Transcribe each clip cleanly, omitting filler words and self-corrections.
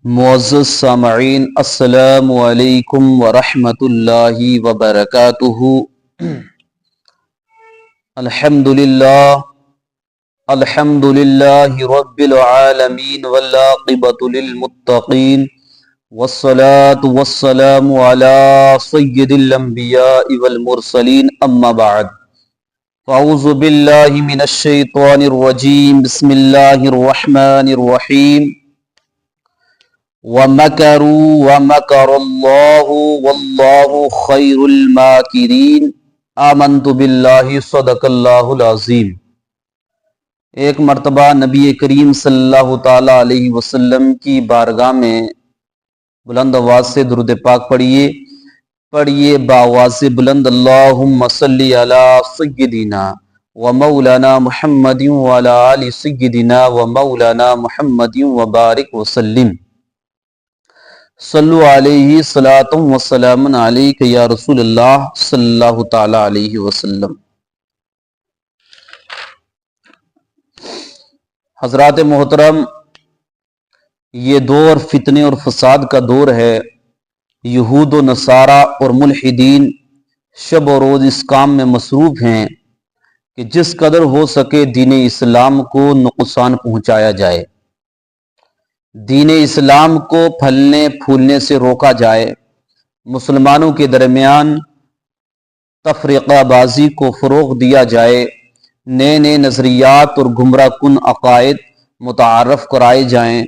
معزز سامعین، السلام علیکم ورحمۃ اللہ وبرکاتہ۔ الحمد للہ رب العالمین والعاقبۃ للمتقین والصلاة والسلام علی سید الانبیاء والمرسلین، اما بعد فاعوذ باللہ من الشیطان الرجیم، بسم اللہ الرحمن الرحیم۔ وَمَكَرُوا وَمَكَرَ اللَّهُ وَاللَّهُ خَيْرُ الْمَاكِرِينَ۔ آمنت باللہ، صدق اللہ العظیم۔ ایک مرتبہ نبی کریم صلی اللہ تعالی علیہ وسلم کی بارگاہ میں بلند آواز سے درود پاک پڑھیے بآواز بلند، اللہم صلی علی سیدنا و مولانا محمد وعلی آل سیدنا و مولانا محمد وبارک وسلم۔ صلو علیہ صلاۃ و سلام علیک یا رسول اللہ صلی اللہ تعالی علیہ وسلم۔ حضرات محترم، یہ دور فتنے اور فساد کا دور ہے۔ یہود و نصارہ اور ملحدین شب و روز اس کام میں مصروف ہیں کہ جس قدر ہو سکے دین اسلام کو نقصان پہنچایا جائے، دین اسلام کو پھلنے پھولنے سے روکا جائے، مسلمانوں کے درمیان تفرقہ بازی کو فروغ دیا جائے، نئے نئے نظریات اور گمراہ کن عقائد متعارف کرائے جائیں۔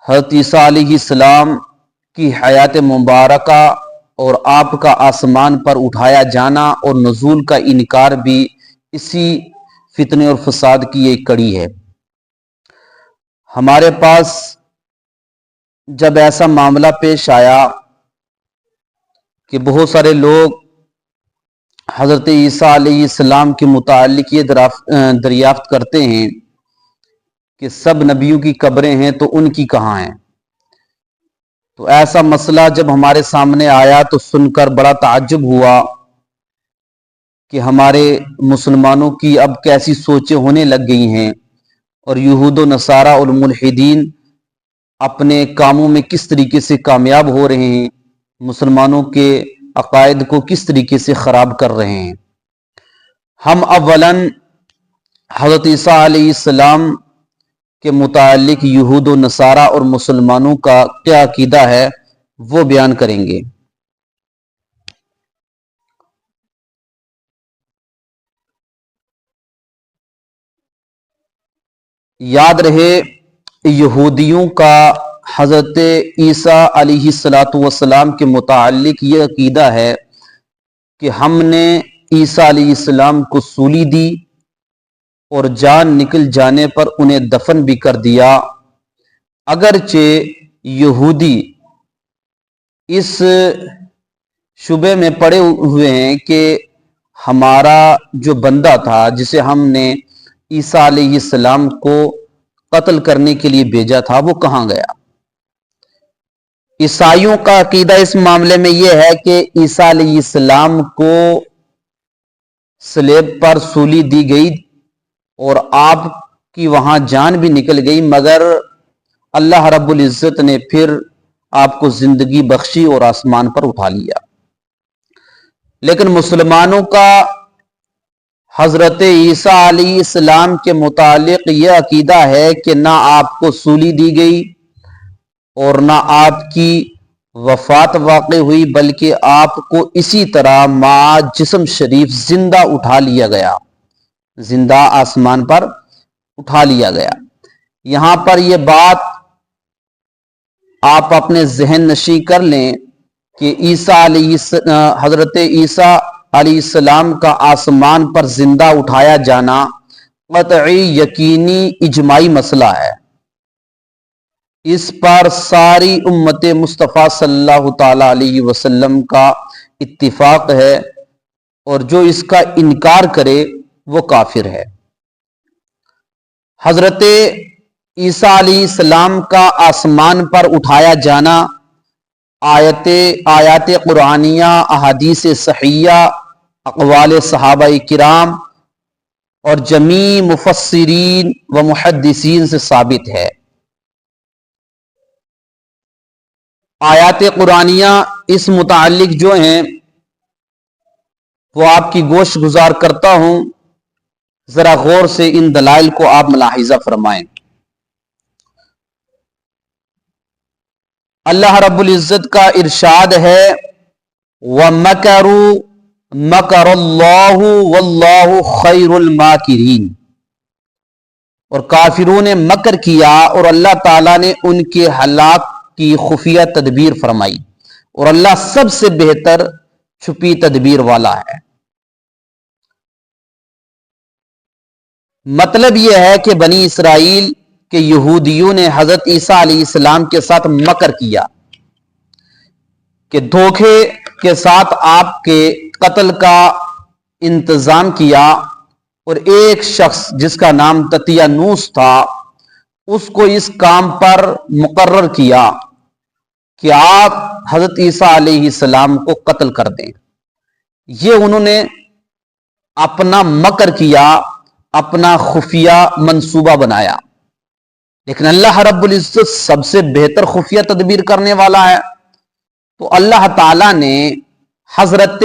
حضرت عیسیٰ علیہ السلام کی حیات مبارکہ اور آپ کا آسمان پر اٹھایا جانا اور نزول کا انکار بھی اسی فتنے اور فساد کی ایک کڑی ہے۔ ہمارے پاس جب ایسا معاملہ پیش آیا کہ بہت سارے لوگ حضرت عیسیٰ علیہ السلام کے متعلق یہ دریافت کرتے ہیں کہ سب نبیوں کی قبریں ہیں تو ان کی کہاں ہیں، تو ایسا مسئلہ جب ہمارے سامنے آیا تو سن کر بڑا تعجب ہوا کہ ہمارے مسلمانوں کی اب کیسی سوچیں ہونے لگ گئی ہیں، اور یہود و نصارہ اور ملحدین اپنے کاموں میں کس طریقے سے کامیاب ہو رہے ہیں، مسلمانوں کے عقائد کو کس طریقے سے خراب کر رہے ہیں۔ ہم اولاً حضرت عیسیٰ علیہ السلام کے متعلق یہود و نصارہ اور مسلمانوں کا کیا عقیدہ ہے وہ بیان کریں گے۔ یاد رہے، یہودیوں کا حضرت عیسیٰ علیہ السلام کے متعلق یہ عقیدہ ہے کہ ہم نے عیسیٰ علیہ السلام کو سولی دی اور جان نکل جانے پر انہیں دفن بھی کر دیا۔ اگرچہ یہودی اس شبے میں پڑے ہوئے ہیں کہ ہمارا جو بندہ تھا جسے ہم نے عیسیٰ علیہ السلام کو قتل کرنے کے لیے بھیجا تھا وہ کہاں گیا۔ عیسائیوں کا عقیدہ اس معاملے میں یہ ہے کہ عیسیٰ علیہ السلام کو صلیب پر سولی دی گئی اور آپ کی وہاں جان بھی نکل گئی، مگر اللہ رب العزت نے پھر آپ کو زندگی بخشی اور آسمان پر اٹھا لیا۔ لیکن مسلمانوں کا حضرت عیسیٰ علیہ السلام کے متعلق یہ عقیدہ ہے کہ نہ آپ کو سولی دی گئی اور نہ آپ کی وفات واقع ہوئی، بلکہ آپ کو اسی طرح مع جسم شریف زندہ اٹھا لیا گیا، زندہ آسمان پر اٹھا لیا گیا۔ یہاں پر یہ بات آپ اپنے ذہن نشی کر لیں کہ حضرت عیسیٰ علیہ السلام کا آسمان پر زندہ اٹھایا جانا قطعی یقینی اجماعی مسئلہ ہے۔ اس پر ساری امت مصطفیٰ صلی اللہ تعالی علیہ وسلم کا اتفاق ہے، اور جو اس کا انکار کرے وہ کافر ہے۔ حضرت عیسیٰ علیہ السلام کا آسمان پر اٹھایا جانا آیات قرآنیہ، احادیث صحیحہ، اقوال صحابہ کرام اور جمیع مفسرین و محدثین سے ثابت ہے۔ آیات قرآنیہ اس متعلق جو ہیں وہ آپ کی گوش گزار کرتا ہوں، ذرا غور سے ان دلائل کو آپ ملاحظہ فرمائیں۔ اللہ رب العزت کا ارشاد ہے وَمَكَرُوا مَكَرَ اللَّهُ وَاللَّهُ خَيْرُ الْمَاكِرِينَ، اور کافروں نے مکر کیا اور اللہ تعالیٰ نے ان کے ہلاک کی خفیہ تدبیر فرمائی، اور اللہ سب سے بہتر چھپی تدبیر والا ہے۔ مطلب یہ ہے کہ بنی اسرائیل کے یہودیوں نے حضرت عیسیٰ علیہ السلام کے ساتھ مکر کیا کہ دھوکے کے ساتھ آپ کے قتل کا انتظام کیا، اور ایک شخص جس کا نام تطیانوس تھا اس کو اس کام پر مقرر کیا کہ آپ حضرت عیسیٰ علیہ السلام کو قتل کر دیں۔ یہ انہوں نے اپنا مکر کیا، اپنا خفیہ منصوبہ بنایا، لیکن اللہ رب العزت سب سے بہتر خفیہ تدبیر کرنے والا ہے۔ تو اللہ تعالیٰ نے حضرت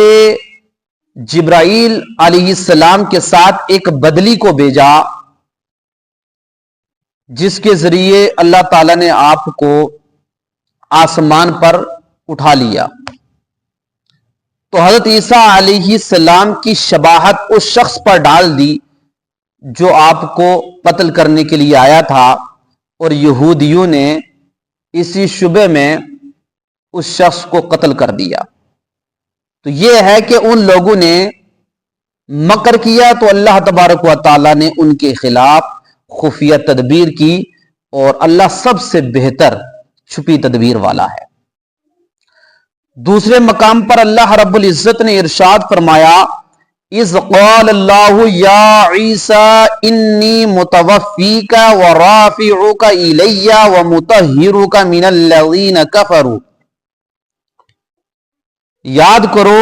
جبرائیل علیہ السلام کے ساتھ ایک بدلی کو بھیجا، جس کے ذریعے اللہ تعالیٰ نے آپ کو آسمان پر اٹھا لیا۔ تو حضرت عیسیٰ علیہ السلام کی شباہت اس شخص پر ڈال دی جو آپ کو قتل کرنے کے لیے آیا تھا، اور یہودیوں نے اسی شبے میں اس شخص کو قتل کر دیا۔ تو یہ ہے کہ ان لوگوں نے مکر کیا تو اللہ تبارک و تعالیٰ نے ان کے خلاف خفیہ تدبیر کی، اور اللہ سب سے بہتر چھپی تدبیر والا ہے۔ دوسرے مقام پر اللہ رب العزت نے ارشاد فرمایا اذ قال اللہ یا عیسیٰ انی متوفیک ورافعک الی ومطہرک من الذین کفروا، یاد کرو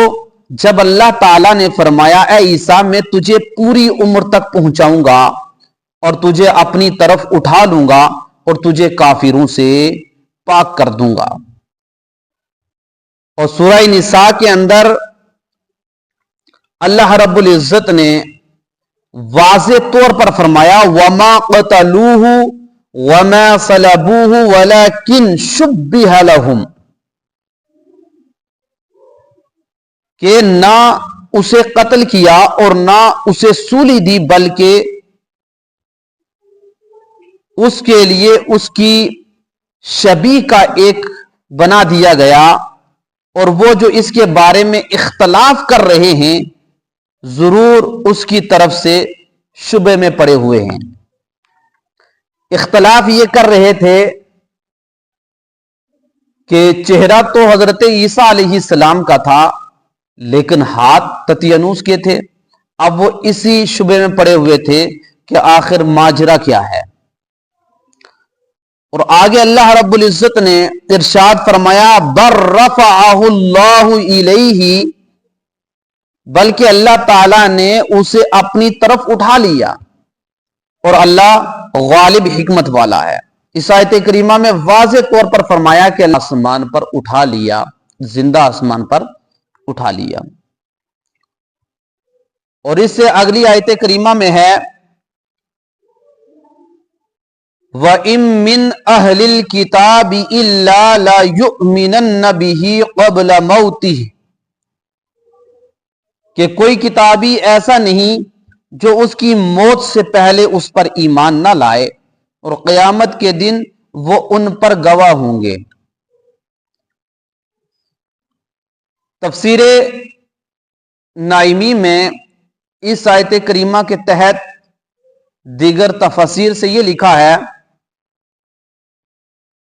جب اللہ تعالیٰ نے فرمایا اے عیسیٰ میں تجھے پوری عمر تک پہنچاؤں گا اور تجھے اپنی طرف اٹھا لوں گا اور تجھے کافروں سے پاک کر دوں گا۔ اور سورہ نساء کے اندر اللہ رب العزت نے واضح طور پر فرمایا وَمَا قَتَلُوهُ وَمَا صَلَبُوهُ وَلَكِنْ شُبِّهَ لَهُمْ، کہ نہ اسے قتل کیا اور نہ اسے سولی دی، بلکہ اس کے لیے اس کی شبیہ کا ایک بنا دیا گیا، اور وہ جو اس کے بارے میں اختلاف کر رہے ہیں ضرور اس کی طرف سے شبے میں پڑے ہوئے ہیں۔ اختلاف یہ کر رہے تھے کہ چہرہ تو حضرت عیسیٰ علیہ السلام کا تھا لیکن ہاتھ تطیانوس کے تھے۔ اب وہ اسی شبے میں پڑے ہوئے تھے کہ آخر ماجرا کیا ہے۔ اور آگے اللہ رب العزت نے ارشاد فرمایا بر رفعہ اللہ الیہ، بلکہ اللہ تعالیٰ نے اسے اپنی طرف اٹھا لیا، اور اللہ غالب حکمت والا ہے۔ اس آیت کریمہ میں واضح طور پر فرمایا کہ اللہ آسمان پر اٹھا لیا، زندہ آسمان پر اٹھا لیا۔ اور اس سے اگلی آیت کریمہ میں ہے وَإِن مِّنْ أَهْلِ الْكِتَابِ إِلَّا لَيُؤْمِنَنَّ بِهِ قَبْلَ مَوْتِهِ، کہ کوئی کتابی ایسا نہیں جو اس کی موت سے پہلے اس پر ایمان نہ لائے، اور قیامت کے دن وہ ان پر گواہ ہوں گے۔ تفسیر نائمی میں اس آیت کریمہ کے تحت دیگر تفاسیر سے یہ لکھا ہے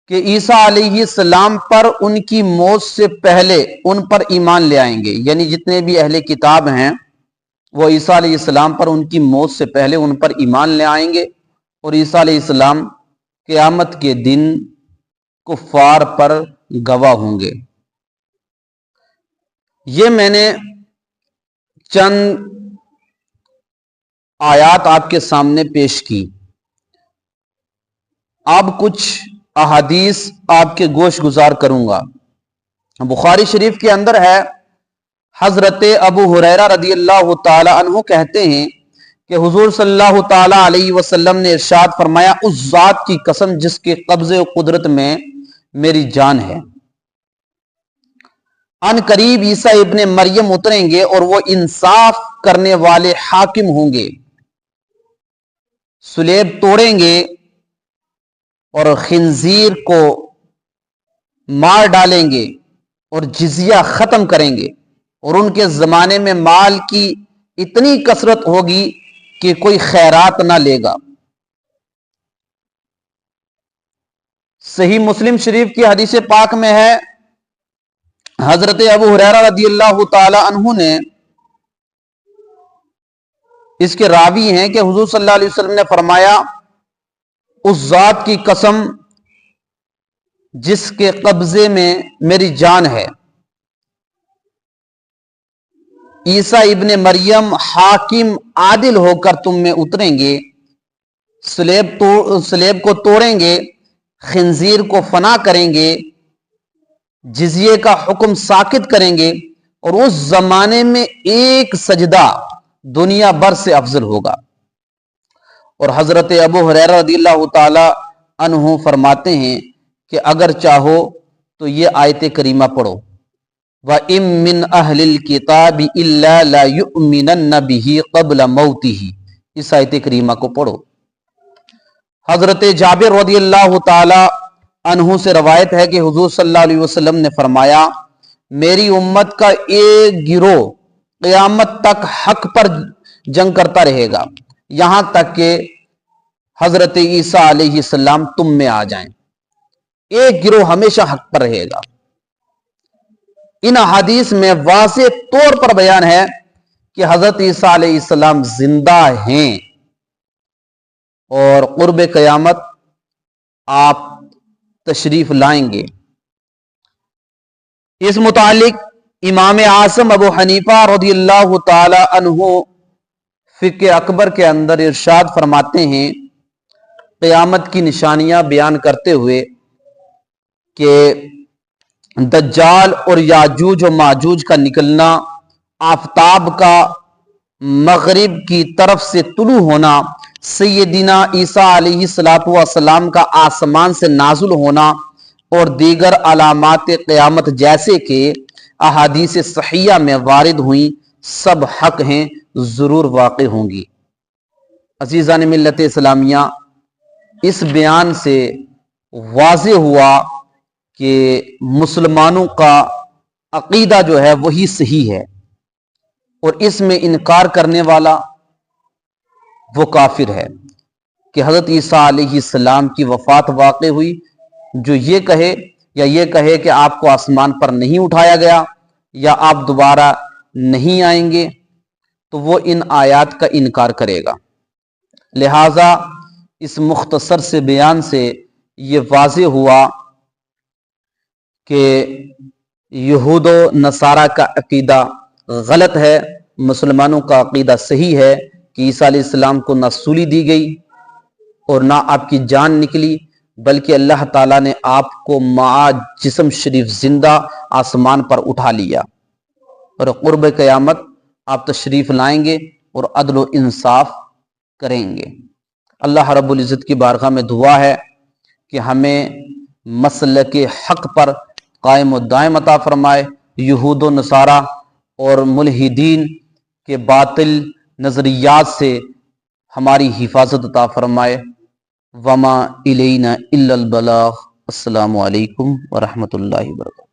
کہ عیسیٰ علیہ السلام پر ان کی موت سے پہلے ان پر ایمان لے آئیں گے، یعنی جتنے بھی اہل کتاب ہیں وہ عیسیٰ علیہ السلام پر ان کی موت سے پہلے ان پر ایمان لے آئیں گے، اور عیسیٰ علیہ السلام قیامت کے دن کفار پر گواہ ہوں گے۔ یہ میں نے چند آیات آپ کے سامنے پیش کی۔ اب کچھ احادیث آپ کے گوش گزار کروں گا۔ بخاری شریف کے اندر ہے، حضرت ابو ہریرہ رضی اللہ تعالی عنہ کہتے ہیں کہ حضور صلی اللہ تعالی علیہ وسلم نے ارشاد فرمایا، اس ذات کی قسم جس کے قبضے و قدرت میں میری جان ہے، ان قریب عیسیٰ ابن مریم اتریں گے اور وہ انصاف کرنے والے حاکم ہوں گے، صلیب توڑیں گے اور خنزیر کو مار ڈالیں گے اور جزیہ ختم کریں گے، اور ان کے زمانے میں مال کی اتنی کثرت ہوگی کہ کوئی خیرات نہ لے گا۔ صحیح مسلم شریف کی حدیث پاک میں ہے، حضرت ابو ہریرہ رضی اللہ تعالی عنہ نے، اس کے راوی ہیں کہ حضور صلی اللہ علیہ وسلم نے فرمایا، اس ذات کی قسم جس کے قبضے میں میری جان ہے، عیسیٰ ابن مریم حاکم عادل ہو کر تم میں اتریں گے، صلیب کو توڑیں گے، خنزیر کو فنا کریں گے، جزیے کا حکم ساکت کریں گے، اور اس زمانے میں ایک سجدہ دنیا بھر سے افضل ہوگا۔ اور حضرت ابو ہریرہ رضی اللہ تعالی عنہ فرماتے ہیں کہ اگر چاہو تو یہ آیت کریمہ پڑھو، وَإِن مِّنْ أَهْلِ الْكِتَابِ إِلَّا لَا يُؤْمِنَنَّ بِهِ قَبْلَ مَوْتِهِ، اس آیت کریمہ کو پڑھو۔ حضرت جابر رضی اللہ تعالی عنہ سے روایت ہے کہ حضور صلی اللہ علیہ وسلم نے فرمایا، میری امت کا ایک گروہ قیامت تک حق پر جنگ کرتا رہے گا، یہاں تک کہ حضرت عیسیٰ علیہ السلام تم میں آ جائیں۔ ایک گروہ ہمیشہ حق پر رہے گا۔ ان احادیث میں واضح طور پر بیان ہے کہ حضرت عیسیٰ علیہ السلام زندہ ہیں اور قرب قیامت آپ تشریف لائیں گے۔ اس متعلق امام اعظم ابو حنیفہ رضی اللہ تعالی عنہ فقہ اکبر کے اندر ارشاد فرماتے ہیں، قیامت کی نشانیاں بیان کرتے ہوئے کہ دجال اور یاجوج و ماجوج کا نکلنا، آفتاب کا مغرب کی طرف سے طلوع ہونا، سیدنا عیسیٰ علیہ السلام کا آسمان سے نازل ہونا، اور دیگر علامات قیامت جیسے کہ احادیث صحیحہ میں وارد ہوئیں، سب حق ہیں، ضرور واقع ہوں گی۔ عزیزان ملت اسلامیہ، اس بیان سے واضح ہوا کہ مسلمانوں کا عقیدہ جو ہے وہی صحیح ہے، اور اس میں انکار کرنے والا وہ کافر ہے کہ حضرت عیسیٰ علیہ السلام کی وفات واقع ہوئی۔ جو یہ کہے یا یہ کہے کہ آپ کو آسمان پر نہیں اٹھایا گیا یا آپ دوبارہ نہیں آئیں گے، تو وہ ان آیات کا انکار کرے گا۔ لہٰذا اس مختصر سے بیان سے یہ واضح ہوا کہ یہود و نصارہ کا عقیدہ غلط ہے، مسلمانوں کا عقیدہ صحیح ہے کہ عیسیٰ علیہ السلام کو نہ سولی دی گئی اور نہ آپ کی جان نکلی، بلکہ اللہ تعالیٰ نے آپ کو مع جسم شریف زندہ آسمان پر اٹھا لیا، اور قرب قیامت آپ تشریف لائیں گے اور عدل و انصاف کریں گے۔ اللہ رب العزت کی بارگاہ میں دعا ہے کہ ہمیں مسلک حق پر قائم و دائم عطا فرمائے، یہود و نصارہ اور ملحدین کے باطل نظریات سے ہماری حفاظت عطا فرمائے۔ وما الینا الا البلاغ۔ السلام علیکم ورحمۃ اللہ وبرکاتہ۔